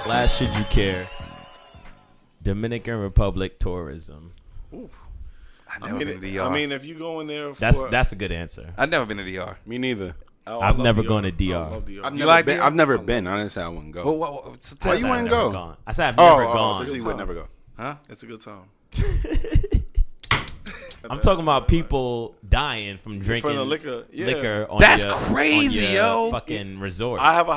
Last Should You Care, Dominican Republic tourism. Ooh. I've never been to the DR. I mean, if you go in there for... That's a good answer. I've never been to the DR. Me neither. I've never gone to DR. I've never been. I didn't say I wouldn't go. Why you wouldn't go? I said I've never gone. So you would never go. Huh? It's a good time. I'm talking about people dying from drinking the liquor. on That's your, crazy, on your yo. fucking resort. I have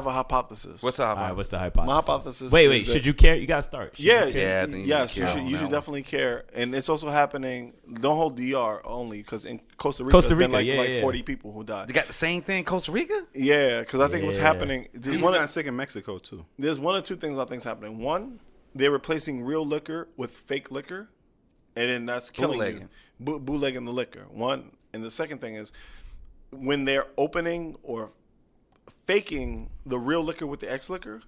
a hypothesis. What's up? All right, what's the hypothesis? My hypothesis. Wait. is that- Should you care? You gotta start. Yeah, I think yes, you you should definitely care, and it's also happening. Don't hold DR only because in Costa Rica, Costa there's been Rica, like yeah. 40 people who died. They got the same thing in Costa Rica? Yeah, because I think what's happening. There's one got sick in Mexico too. There's one or two things I think is happening. One, they're replacing real liquor with fake liquor, and then that's killing you. Bootlegging the liquor. One, and the second thing is when they're opening or faking the real liquor with the X liquor,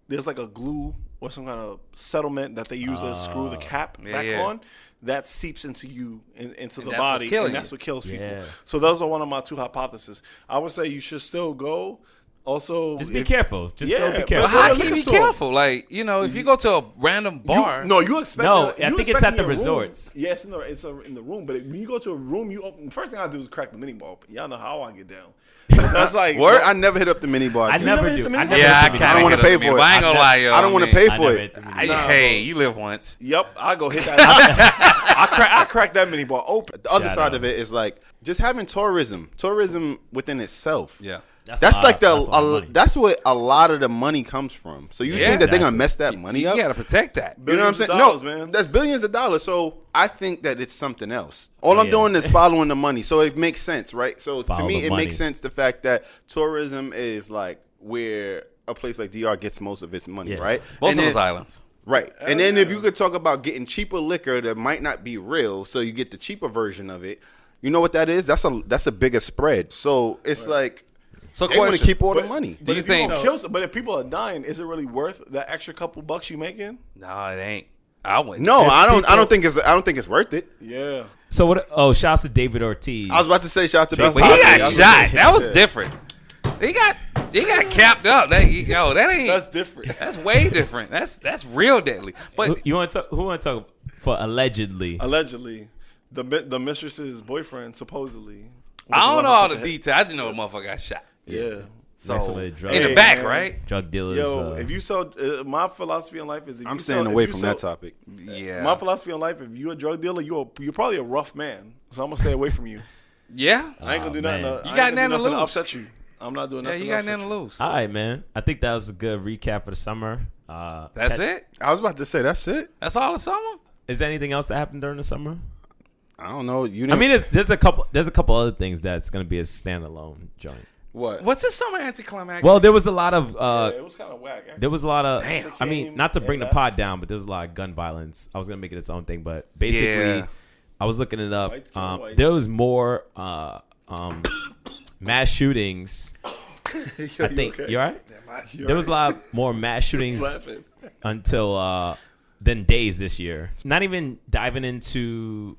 there's like a glue or some kind of settlement that they use to screw the cap back on. That seeps into you, into the body, and that's what kills people. Yeah. So those are one of my two hypotheses. I would say you should still go. Also, just be careful. Go be careful. But how can you be careful? Like, if you go to a random bar. You expect. No, I think it's at the resorts. Yes, it's in the room. But when you go to a room, the first thing I do is crack the mini bar open. Y'all know how I get down. That's like word. I never hit up the mini bar. I never do. I don't want to pay for it. I ain't gonna lie, yo. I don't want to pay for it. Hey, you live once. Yep, I go hit that. I crack that mini bar open. The other side of it is like just having tourism within itself. Yeah. That's what a lot of the money comes from. So you think that they're gonna mess that money up? You gotta protect that. You know what I'm saying? No, man. That's billions of dollars. So I think that it's something else. All I'm doing is following the money. So it makes sense, right? So to me, it makes sense the fact that tourism is like where a place like DR gets most of its money, right? Most of those islands. Right. And then if you could talk about getting cheaper liquor that might not be real, so you get the cheaper version of it, you know what that is? That's a bigger spread. So it's like they want to keep all the money. Do you think? But if people are dying, is it really worth that extra couple bucks you making? No, it ain't. I wouldn't. No, I don't think it's worth it. Yeah. So what? Oh, shouts to David Ortiz. I was about to say shouts to But he got shot. That was different. He got capped up. That ain't. That's different. That's way different. That's real deadly. But who want to talk for allegedly? Allegedly, the mistress's boyfriend supposedly. I don't know all the details. I just know the motherfucker got shot. Yeah. So in the back, right? Drug dealers. Yo, if you saw my philosophy in life is I'm staying away from that topic. Yeah. My philosophy in life, if you're a drug dealer, you're probably a rough man. So I'm gonna stay away from you. Yeah. I ain't gonna do nothing. You got nothing to lose. Upset you. I'm not doing nothing. Yeah, you got nothing to lose. All right, man. I think that was a good recap for the summer. That's it? I was about to say that's it. That's all the summer? Is there anything else that happened during the summer? I don't know. There's a couple other things that's going to be a standalone joint. What? What's this summer anticlimactic? Well, there was a lot of. It was kind of whack. Actually. There was a lot of. Damn. I mean, not to bring the pod down, but there was a lot of gun violence. I was gonna make it its own thing, but basically, I was looking it up. There was more mass shootings. I think you're right. There was a lot more mass shootings until than days this year. Not even diving into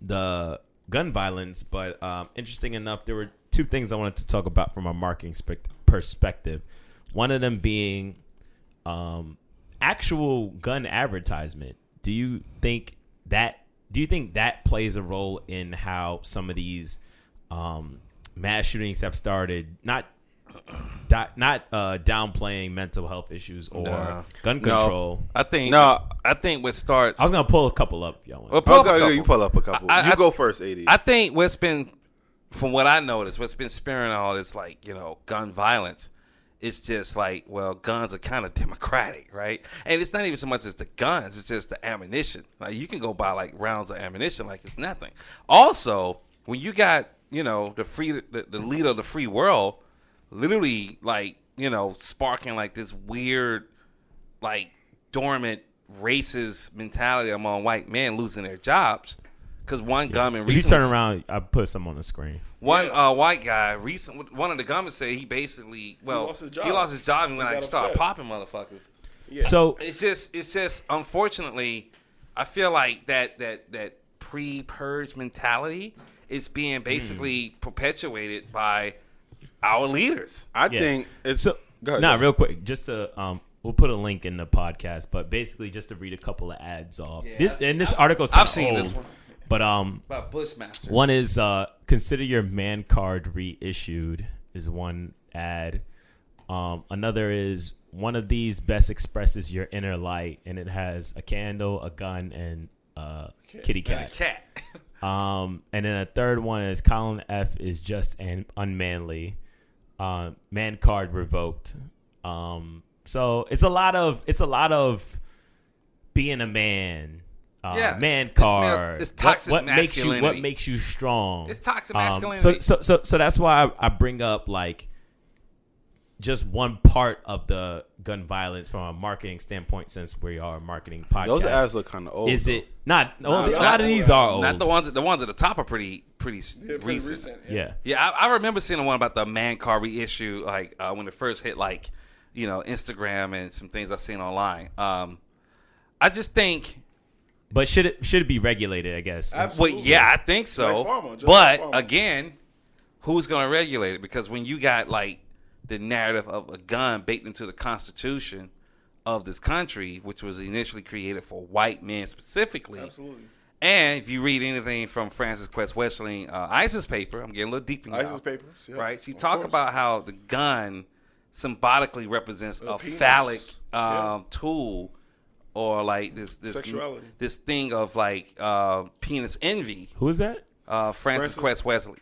the gun violence, but interesting enough, there were two things I wanted to talk about from a marketing perspective. One of them being actual gun advertisement. Do you think that plays a role in how some of these mass shootings have started? Not downplaying mental health issues or gun control. I think what starts. I was gonna pull a couple up, y'all. You pull up a couple. You go first, AD. I think what's been, from what I noticed, what's been spearing all this, like, gun violence, it's just like, well, guns are kind of democratic, right? And it's not even so much as the guns; it's just the ammunition. Like, you can go buy like rounds of ammunition like it's nothing. Also, when you got the leader of the free world, literally sparking like this weird, like dormant racist mentality among white men losing their jobs. Because one gunman If you recently, turn around, I put some on the screen. one white guy one of the gunmen said he basically he lost his job and when started popping motherfuckers. Yeah. So It's just unfortunately, I feel like that pre-purge mentality is being basically perpetuated by our leaders. I think it's so. Go ahead, Nah, go ahead. real quick, just to we'll put a link in the podcast, but basically just to read a couple of ads off. Yeah, This article's kind I've of seen old, this one. but About Bushmaster. one is consider your man card reissued is one ad. Another is one of these best expresses your inner light, and it has a candle, a gun, and kitty cat. And then a third one is column F is just unmanly. Man card revoked. So it's a lot of being a man. Man card. It's toxic what masculinity. What makes you strong? It's toxic masculinity. So that's why I bring up like just one part of the gun violence from a marketing standpoint, since we are a marketing podcast. Those ads look kind of old. Is though. it not? A lot of these are old. Not the ones at the top are pretty recent. Yeah. I remember seeing the one about the man card reissue, like when it first hit, like Instagram and some things I've seen online. I just think. But should it be regulated? I guess. Absolutely. Well, yeah, I think so. Like pharma. Again, who's going to regulate it? Because when you got like the narrative of a gun baked into the Constitution of this country, which was initially created for white men specifically. Absolutely. And if you read anything from Frances Quest Wesling, ISIS paper, I'm getting a little deep in ISIS papers, yeah, right? She talk about how the gun symbolically represents a penis. phallic tool, or like this Sexuality. this thing of like penis envy. Who is that? Frances Quest Wesling.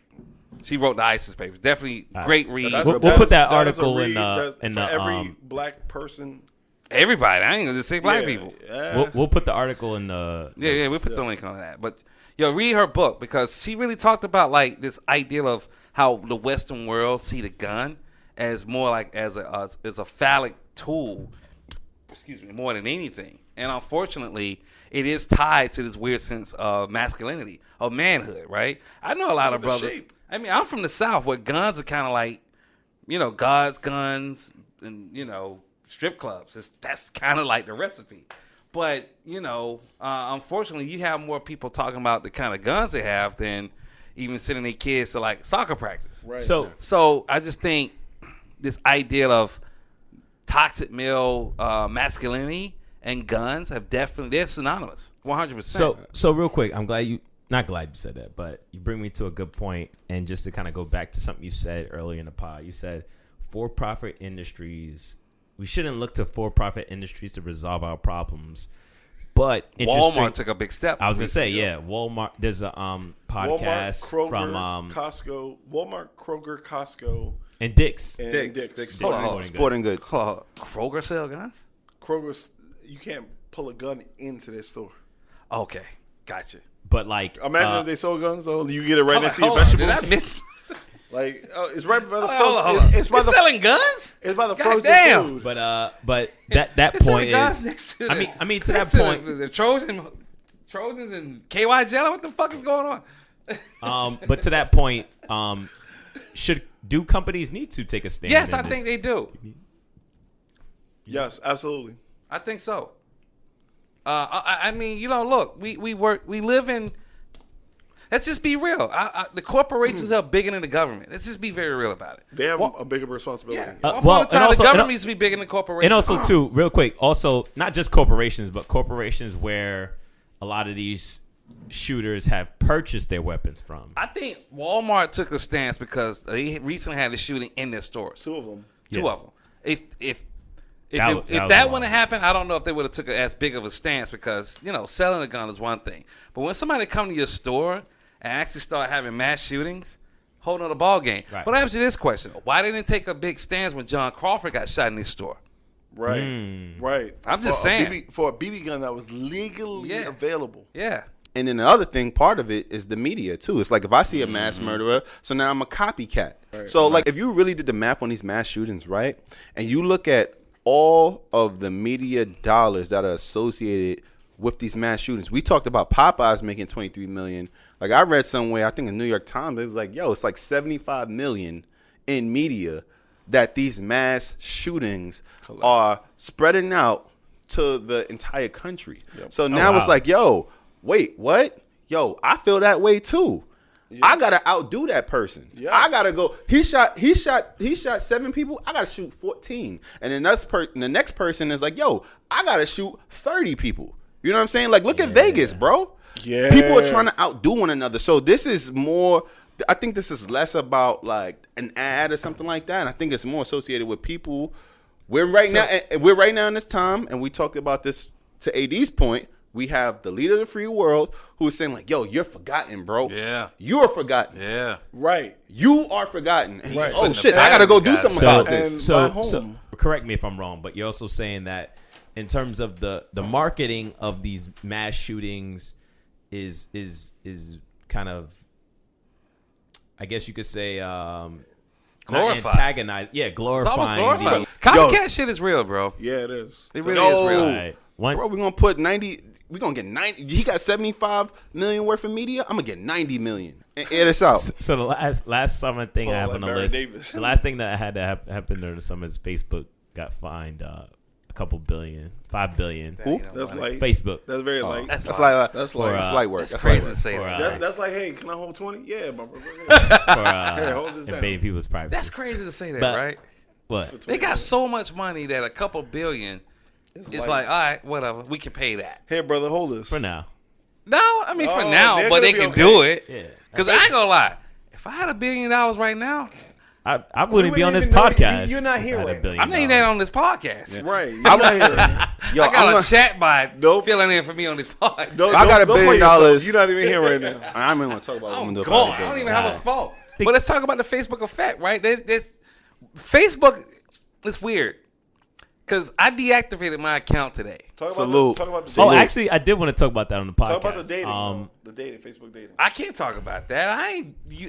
She wrote the ISIS papers. Definitely great read. We'll put that article in the every black person. Everybody. I ain't gonna just say black people. Yeah. We'll put the article in the Yeah, we'll put the link on that. But read her book, because she really talked about like this idea of how the Western world see the gun as more like as a phallic tool. Excuse me, more than anything. And unfortunately, it is tied to this weird sense of masculinity, of manhood, right? I know a lot of brothers. Shape. I mean, I'm from the South, where guns are kind of like, God's guns and, strip clubs. That's kind of like the recipe. But, unfortunately, you have more people talking about the kind of guns they have than even sending their kids to, like, soccer practice. Right. So I just think this idea of toxic male masculinity and guns they're synonymous, 100%. So real quick, not glad you said that, but you bring me to a good point. And just to kind of go back to something you said earlier in the pod, you said for-profit industries, we shouldn't look to for-profit industries to resolve our problems. But Walmart took a big step. I was gonna say, Walmart. There's a podcast Walmart, Kroger, from Costco, Walmart, Kroger, Costco, and Dick's. and Dick's. Sporting goods. Kroger sell guns? Kroger's, you can't pull a gun into their store. Okay, gotcha. But like, Imagine if they sold guns though. You get it right next to your vegetables. Did I miss? Like, it's right by the Hold on. It's by the selling guns. It's by the God frozen damn. food. but that It's point selling guns is, next to I mean to that next to point, the Trojans and KY Jello. What the fuck is going on? but to that point, do companies need to take a stand? Yes, I think they do. Yes, absolutely. I think so. I mean, look, we live in. Let's just be real. The corporations are bigger than the government. Let's just be very real about it. They have a bigger responsibility. Yeah. The government needs to be bigger than the corporations. And also, too, real quick, also not just corporations, but corporations where a lot of these shooters have purchased their weapons from. I think Walmart took a stance because they recently had a shooting in their stores. Two of them. Two of them. If That wouldn't have happened, I don't know if they would have took as big of a stance, because selling a gun is one thing, but when somebody come to your store and actually start having mass shootings, whole nother ball game. Right. But I ask you this question: why didn't they take a big stance when John Crawford got shot in his store? Right. Right. I'm just saying. For a BB gun that was legally available. Yeah. And then the other thing, part of it is the media too. It's like if I see a mass murderer, so now I'm a copycat. Right. So like if you really did the math on these mass shootings, right, and you look at all of the media dollars that are associated with these mass shootings. We talked about Popeyes making $23 million. Like I read somewhere, I think in the New York Times, it was like, yo, it's like $75 million in media that these mass shootings are spreading out to the entire country. Yep. So now it's like, yo, wait, what? Yo, I feel that way too. Yeah. I gotta outdo that person. Yeah. I gotta go. He shot 7 people. I gotta shoot 14. And the next person is like, yo, I gotta shoot 30 people. You know what I'm saying? Like, look at Vegas, bro. Yeah. People are trying to outdo one another. So this is more. I think this is less about like an ad or something like that. And I think it's more associated with people. We're right now in this time, and we talked about this to AD's point. We have the leader of the free world who is saying like, yo, you're forgotten, bro. Yeah. You are forgotten. Yeah. Right. You are forgotten. And right. Oh, shit, I got to go do something about this. So correct me if I'm wrong, but you're also saying that in terms of the marketing of these mass shootings is kind of, I guess you could say, glorified. Antagonize. Yeah, glorifying. It's almost glorified. Copycat shit is real, bro. Yeah, it is. It really is real. Right. Bro, we're going to put 90... We're going to get 90. He got 75 million worth of media. I'm going to get 90 million. And air this out. So the last summer thing I have on the list, Davis. The last thing that had to happen during the summer is Facebook got fined a couple billion, $5 billion. Who? That's light. Facebook. That's very light. That's light. That's light. That's light work. That's crazy to say that. That's like, hey, can I hold 20? Yeah, my brother. For hold this invading people's privacy. That's crazy to say that, right? What? They got so much money that a couple billion... It's like, all right, whatever. We can pay that. Hey, brother, hold this. For now. No, I mean, for now, but they can do it. Yeah. Because I ain't going to lie. If I had $1 billion right now... I wouldn't be on this podcast. You're not here right now. I'm not even on this podcast. Yeah. Right. I'm not here. Yo, I got a chat bot filling in for me on this podcast. I got $1 billion. You're not even here right now. I'm even going to talk about it. I don't even have a phone. But let's talk about the Facebook effect, right? Facebook is weird. Because I deactivated my account today. Talk about the dating. Oh, actually, I did want to talk about that on the podcast. Talk about the dating. The dating, Facebook dating. I can't talk about that.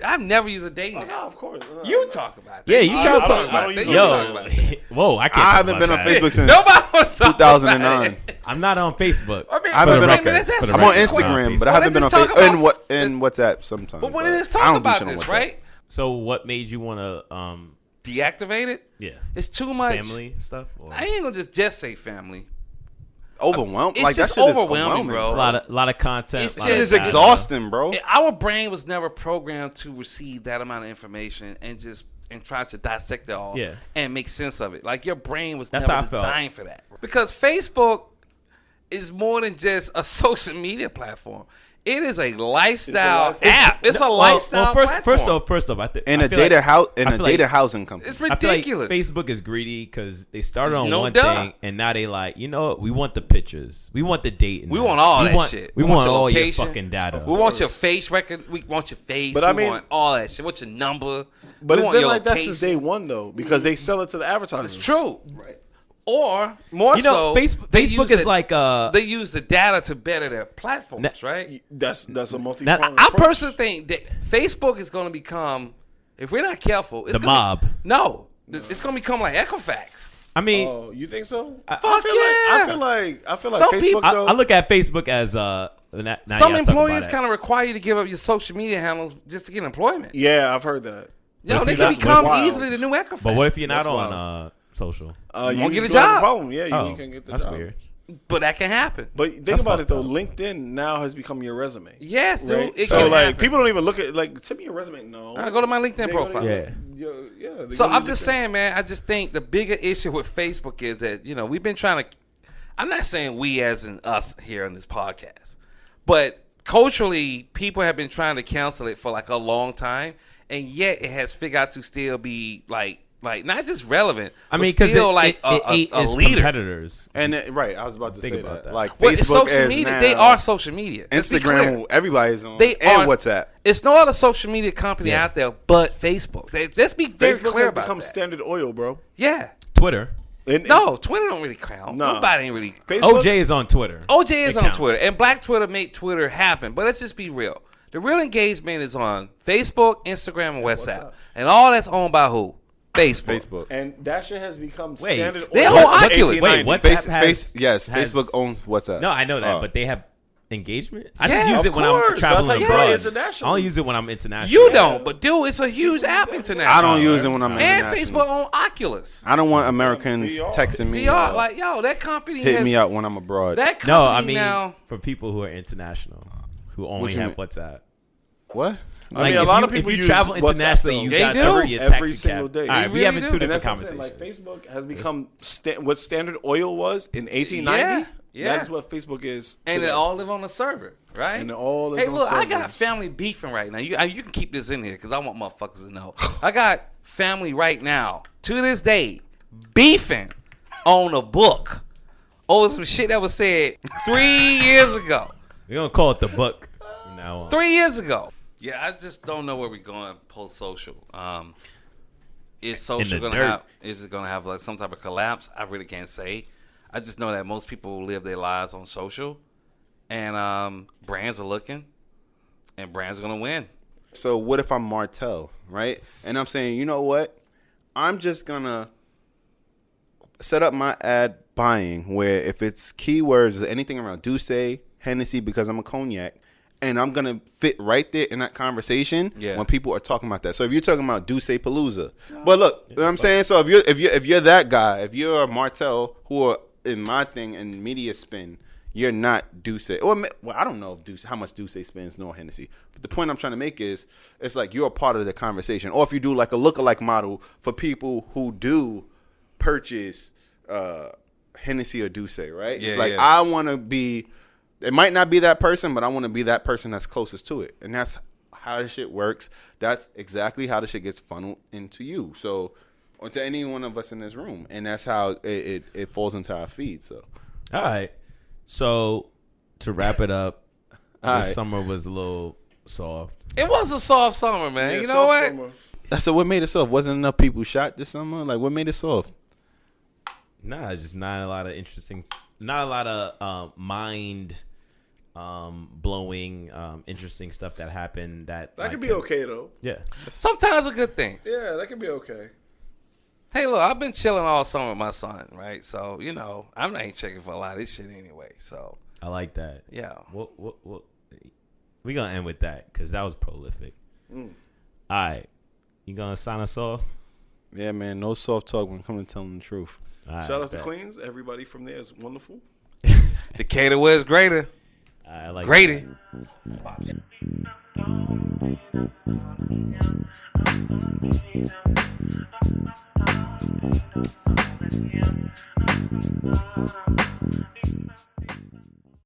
I've never used a dating app. No, of course. You talk about that. Yeah, you try to talk about that. Whoa, I can't. I haven't been on Facebook since Nobody 2009. I'm not on Facebook. I haven't been on Facebook. I'm on Instagram, but I haven't been on Facebook. And WhatsApp sometimes. But let's talk about this, right? So what made you want to... deactivate it? Yeah. It's too much. Family stuff? Or? I ain't going to just say family. Overwhelmed? It's just that shit overwhelming, is bro. A lot of content. Shit is exhausting, bro. Our brain was never programmed to receive that amount of information and try to dissect it all and make sense of it. Like, your brain was never designed for that. Because Facebook is more than just a social media platform. It is a lifestyle app. It's a lifestyle platform. First off, in a data housing company. It's ridiculous. I feel like Facebook is greedy because they started on one thing and now they like, you know what? We want the pictures. We want the dating. We want all that shit. We want all your fucking data. We want your face record. We want your face. But we want all that shit. We want your number. But it's been like that since day one, though, because they sell it to the advertisers. It's true. Right. Or more so, Facebook is like they use the data to better their platforms, right? That's a multi-pronged I personally think that Facebook is going to become, if we're not careful, it's the mob. It's going to become like Equifax. I mean, you think so? I feel like Facebook. People, I look at Facebook as some employers kind of require you to give up your social media handles just to get employment. Yeah, I've heard that. They can become easily the new Equifax. But what if you're not on social? You won't get a job. Problem. Yeah, you can get the job. That's weird. But that can happen. But think about it though. LinkedIn now has become your resume. Yes, dude. Right? It so can like happen. people don't even look at send me your resume. No, I go to my LinkedIn profile. Yeah. So I'm just saying, man. I just think the bigger issue with Facebook is that we've been trying to. I'm not saying we as in us here on this podcast, but culturally, people have been trying to cancel it for like a long time, and yet it has figured out to still be like not just relevant. I mean, because still like a leader. Competitors. And I was about to say that. Like Facebook social media, now, they are social media. Instagram, everybody's on. They and are, WhatsApp. It's no other social media company out there but Facebook. Let's be very clear about that. Facebook has become standard oil, bro. Yeah. Twitter. No, Twitter don't really count. No. Nobody ain't really. Facebook? OJ is on Twitter. OJ is on Twitter, and Black Twitter made Twitter happen. But let's just be real. The real engagement is on Facebook, Instagram, and WhatsApp. And all that's owned by who? Facebook. And that shit has become Wait, standard. they oil own since Oculus. 1890. Wait, WhatsApp Yes, has- Facebook owns WhatsApp. No, I know that, Oh. but they have engagement. I Yeah, just use of it when I'm course. traveling That's how you abroad. play I international. only use it when I'm international. You don't, but dude, it's a huge app international. I don't use it when I'm And international. Facebook on Oculus. I don't want Americans VR. texting me. VR, like, yo, that company hit has, me up when I'm abroad. That company No, I mean now. for people who are international, who only you have mean? WhatsApp. What? I mean, a if lot you, of people if you use travel WhatsApp, internationally, though. you They got do. to be a Every taxi single cab. day. All right, They we really having do. two And And different that's what I'm saying. conversations. Like Facebook has become what standard oil was in 1890. Yeah. That is what Facebook is. And today. they all live on the server, right? And it all is Hey, on look, I got servers. family beefing right now. You can keep this in here because I want motherfuckers to know. I got family right now, to this day, beefing on a book over some shit that was said 3 years ago. We're gonna call it the book from now on. 3 years ago. Yeah, I just don't know where we're going post social. Is social the gonna dirt. have? Is it gonna have like some type of collapse? I really can't say. I just know that most people live their lives on social, and brands are looking, and brands are gonna win. So what if I'm Martell, right? And I'm saying, you know what? I'm just gonna set up my ad buying where if it's keywords or anything around Douce, Hennessy, because I'm a cognac, and I'm gonna fit right there in that conversation when people are talking about that. So if you're talking about Douce Palooza, but look, you know what I'm saying. So if you're that guy, if you're a Martell who are in my thing in media spin, you're not Douce. Well, I don't know if Douce, how much Douce spins nor Hennessy. But the point I'm trying to make is, it's like you're a part of the conversation. Or if you do like a lookalike model for people who do purchase Hennessy or Douce, right? It's like I want to be. It might not be that person, but I want to be that person that's closest to it, and that's how this shit works. That's exactly how the shit gets funneled into you. So, or to any one of us in this room, and that's how it falls into our feed. So, All right. So to wrap it up, All this right. summer was a little soft. It was a soft summer, man. Yeah, you know what? summer. that's what made it soft. Wasn't enough people shot this summer. Like, what made it soft? Nah, it's just not a lot of interesting, not a lot of mind blowing, interesting stuff that happened. That That could be okay though. Yeah. Sometimes a good thing. Yeah, that could be okay. Hey, look, I've been chilling all summer with my son, right? So, you know, I ain't checking for a lot of this shit anyway. So, I like that. yeah. What we gonna end with that because that was prolific. All right, you gonna sign us off? Yeah, man. No soft talk when it comes to telling the truth. All right, Shout out to bet. Queens. Everybody from there is wonderful. Decatur was greater. I like Grady. That.